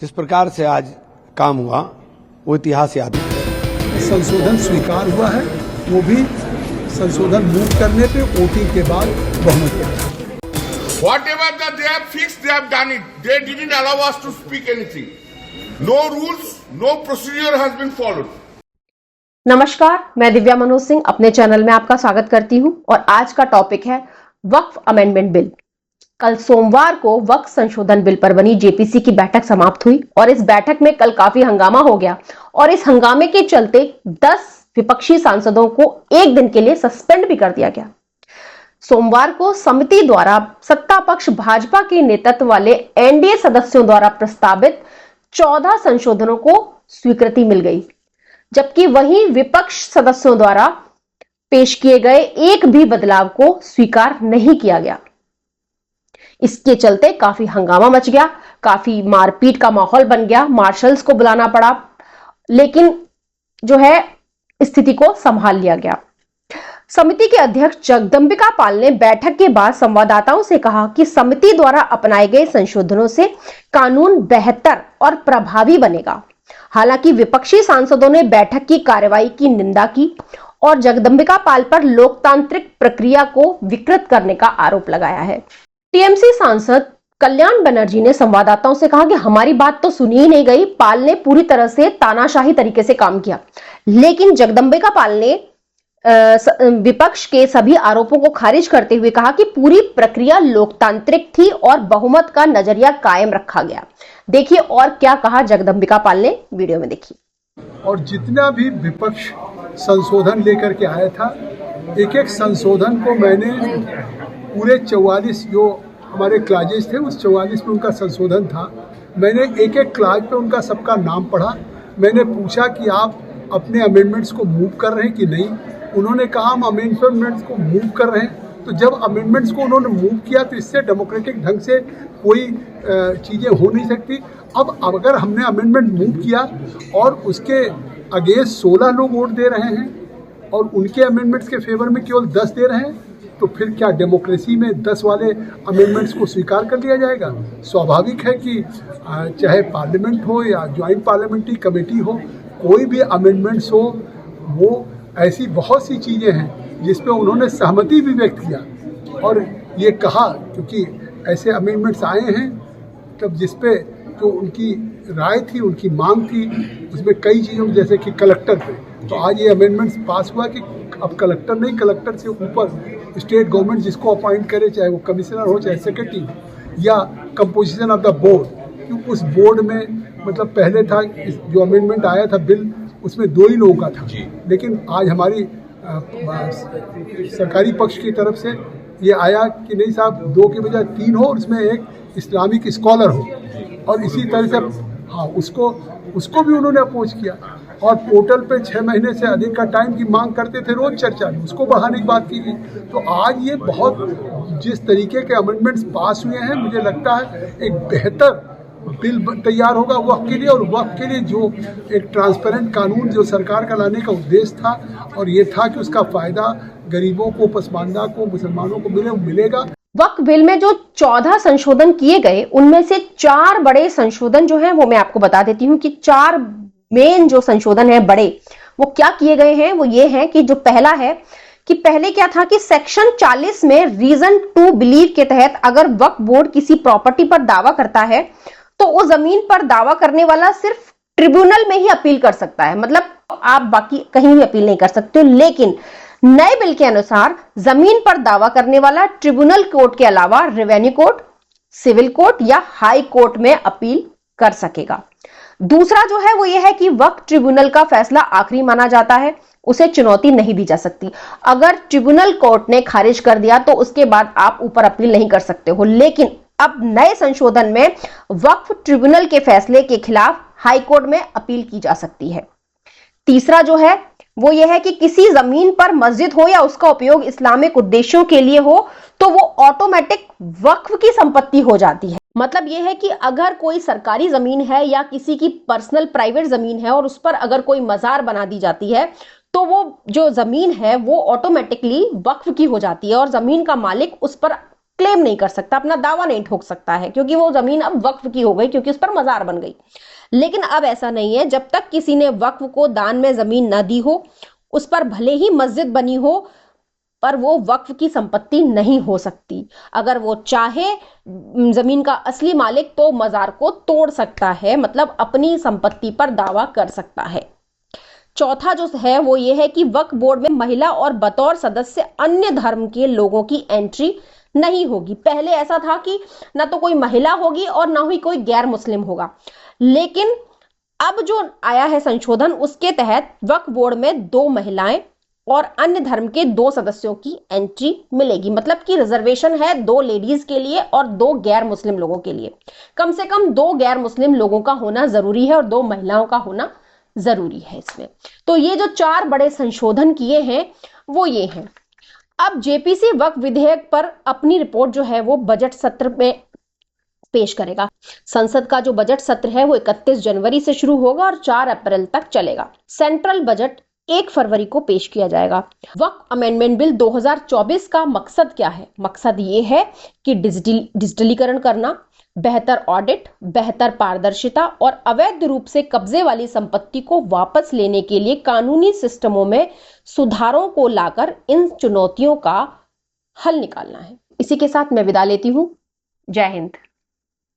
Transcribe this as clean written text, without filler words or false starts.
जिस प्रकार से आज काम हुआ वो इतिहास याद है। संशोधन स्वीकार हुआ है, वो भी संशोधन मूव करने पे वोटिंग के बाद बहुमत के। Whatever that they have fixed, they have done it. They didn't allow us to speak anything. No rules, no procedure has been followed. नमस्कार, मैं दिव्या मनोज सिंह अपने चैनल में आपका स्वागत करती हूं और आज का टॉपिक है वक्फ अमेंडमेंट बिल। कल सोमवार को वक्फ संशोधन बिल पर बनी जेपीसी की बैठक समाप्त हुई और इस बैठक में कल काफी हंगामा हो गया और इस हंगामे के चलते 10 विपक्षी सांसदों को एक दिन के लिए सस्पेंड भी कर दिया गया। सोमवार को समिति द्वारा सत्ता पक्ष भाजपा के नेतृत्व वाले एनडीए सदस्यों द्वारा प्रस्तावित 14 संशोधनों को स्वीकृति मिल गई, जबकि वहीं विपक्ष सदस्यों द्वारा पेश किए गए एक भी बदलाव को स्वीकार नहीं किया गया। इसके चलते काफी हंगामा मच गया, काफी मारपीट का माहौल बन गया, मार्शल्स को बुलाना पड़ा, लेकिन जो है स्थिति को संभाल लिया गया। समिति के अध्यक्ष जगदंबिका पाल ने बैठक के बाद संवाददाताओं से कहा कि समिति द्वारा अपनाए गए संशोधनों से कानून बेहतर और प्रभावी बनेगा। हालांकि विपक्षी सांसदों ने बैठक की कार्रवाई की निंदा की और जगदंबिका पाल पर लोकतांत्रिक प्रक्रिया को विकृत करने का आरोप लगाया है। टीएमसी सांसद कल्याण बनर्जी ने संवाददाताओं से कहा कि हमारी बात तो सुनी ही नहीं गई, पाल ने पूरी तरह से तानाशाही तरीके से काम किया। लेकिन जगदंबिका पाल ने विपक्ष के सभी आरोपों को खारिज करते हुए कहा कि पूरी प्रक्रिया लोकतांत्रिक थी और बहुमत का नजरिया कायम रखा गया। देखिए और क्या कहा जगदंबिका पाल ने, वीडियो में देखिए। और जितना भी विपक्ष संशोधन लेकर के आया था, एक एक संशोधन को मैंने पूरे 44 जो हमारे क्लाजेस थे उस 44 में उनका संशोधन था, मैंने एक एक क्लाज पे उनका सबका नाम पढ़ा। मैंने पूछा कि आप अपने अमेंडमेंट्स को मूव कर रहे हैं कि नहीं। उन्होंने कहा हम अमेंडमेंट्स को मूव कर रहे हैं। तो जब अमेंडमेंट्स को उन्होंने मूव किया तो इससे डेमोक्रेटिक ढंग से कोई चीज़ें हो नहीं सकती। अब अगर हमने अमेंडमेंट मूव किया और उसके अगेंस्ट 16 लोग वोट दे रहे हैं और उनके अमेंडमेंट्स के फेवर में केवल 10 दे रहे हैं, तो फिर क्या डेमोक्रेसी में 10 वाले अमेंडमेंट्स को स्वीकार कर लिया जाएगा? स्वाभाविक है कि चाहे पार्लियामेंट हो या ज्वाइंट पार्लियामेंट्री कमेटी हो, कोई भी अमेंडमेंट्स हो, वो ऐसी बहुत सी चीज़ें हैं जिस पे उन्होंने सहमति भी व्यक्त किया और ये कहा, क्योंकि ऐसे अमेंडमेंट्स आए हैं तब जिस पे जो उनकी राय थी, उनकी मांग थी, उसमें कई चीज़ों जैसे कि कलेक्टर पे, तो आज ये अमेंडमेंट्स पास हुआ कि अब कलेक्टर नहीं, कलेक्टर से ऊपर स्टेट गवर्नमेंट जिसको अपॉइंट करे, चाहे वो कमिश्नर हो चाहे सेक्रेटरी या कंपोजिशन ऑफ द बोर्ड, क्योंकि उस बोर्ड में मतलब पहले था जो अमेंडमेंट आया था बिल, उसमें 2 ही लोगों का था, लेकिन आज हमारी सरकारी पक्ष की तरफ से ये आया कि नहीं साहब 2 के बजाय 3 हो और उसमें एक इस्लामिक स्कॉलर हो, और इसी तरह से हाँ उसको भी उन्होंने अपोज किया। और पोर्टल पे 6 महीने से अधिक का टाइम की मांग करते थे रोज चर्चा में, उसको बढ़ाने की बात की गई। तो आज ये बहुत जिस तरीके के अमेंडमेंट्स पास हुए हैं, मुझे लगता है एक बेहतर बिल तैयार होगा वक्त के लिए, और वक्त के लिए जो एक ट्रांसपेरेंट कानून जो सरकार का लाने का उद्देश्य था और ये था कि उसका फायदा गरीबों को, पसमानदा को, मुसलमानों को मिलेगा। वक्फ बिल में जो 14 संशोधन किए गए उनमें से 4 बड़े संशोधन जो हैं वो मैं आपको बता देती हूं कि 4 मेन जो संशोधन है बड़े, वो क्या किए गए हैं। वो ये है कि जो पहला है कि पहले क्या था कि सेक्शन 40 में रीजन टू बिलीव के तहत अगर वक्फ बोर्ड किसी प्रॉपर्टी पर दावा करता है तो उस जमीन पर दावा करने वाला सिर्फ ट्रिब्यूनल में ही अपील कर सकता है, मतलब आप बाकी कहीं भी अपील नहीं कर सकते हो। लेकिन नए बिल के अनुसार जमीन पर दावा करने वाला ट्रिब्यूनल कोर्ट के अलावा रेवेन्यू कोर्ट, सिविल कोर्ट या हाई कोर्ट में अपील कर सकेगा। दूसरा जो है वो ये है कि वक्फ ट्रिब्यूनल का फैसला आखिरी माना जाता है, उसे चुनौती नहीं दी जा सकती। अगर ट्रिब्यूनल कोर्ट ने खारिज कर दिया तो उसके बाद आप ऊपर अपील नहीं कर सकते हो। लेकिन अब नए संशोधन में वक्फ ट्रिब्यूनल के फैसले के खिलाफ हाई कोर्ट में अपील की जा सकती है। तीसरा जो है वो ये है कि किसी जमीन पर मस्जिद हो या उसका उपयोग इस्लामिक उद्देश्यों के लिए हो तो वो ऑटोमेटिक वक्फ की संपत्ति हो जाती है। मतलब ये है कि अगर कोई सरकारी जमीन है या किसी की पर्सनल प्राइवेट जमीन है और उस पर अगर कोई मजार बना दी जाती है तो वो जो जमीन है वो ऑटोमेटिकली वक्फ की हो जाती है और जमीन का मालिक उस पर क्लेम नहीं कर सकता, अपना दावा नहीं ठोक सकता है, क्योंकि वो जमीन अब वक्फ की हो गई, क्योंकि उस पर मजार बन गई। लेकिन अब ऐसा नहीं है, जब तक किसी ने वक्फ को दान में जमीन न दी हो, उस पर भले ही मस्जिद बनी हो, पर वो वक्फ की संपत्ति नहीं हो सकती। अगर वो चाहे जमीन का असली मालिक तो मजार को तोड़ सकता है, मतलब अपनी संपत्ति पर दावा कर सकता है। चौथा जो है वो ये है कि वक्फ बोर्ड में महिला और बतौर सदस्य अन्य धर्म के लोगों की एंट्री नहीं होगी। पहले ऐसा था कि ना तो कोई महिला होगी और ना ही कोई गैर मुस्लिम होगा, लेकिन अब जो आया है संशोधन, उसके तहत वक्फ बोर्ड में 2 महिलाएं और अन्य धर्म के 2 सदस्यों की एंट्री मिलेगी। मतलब कि रिजर्वेशन है 2 लेडीज के लिए और 2 गैर मुस्लिम लोगों के लिए। कम से कम 2 गैर मुस्लिम लोगों का होना जरूरी है और 2 महिलाओं का होना जरूरी है इसमें। तो ये जो 4 बड़े संशोधन किए हैं वो ये हैं। अब जेपीसी वक्फ विधेयक पर अपनी रिपोर्ट जो है वो बजट सत्र में पेश करेगा। संसद का जो बजट सत्र है वो 31 जनवरी से शुरू होगा और 4 अप्रैल तक चलेगा। सेंट्रल बजट 1 फरवरी को पेश किया जाएगा। वक्फ अमेंडमेंट बिल 2024 का मकसद क्या है? मकसद ये है कि डिजिटलीकरण करना, बेहतर ऑडिट, बेहतर पारदर्शिता और अवैध रूप से कब्जे वाली संपत्ति को वापस लेने के लिए कानूनी सिस्टमों में सुधारों को लाकर इन चुनौतियों का हल निकालना है। इसी के साथ मैं विदा लेती हूं। जय हिंद।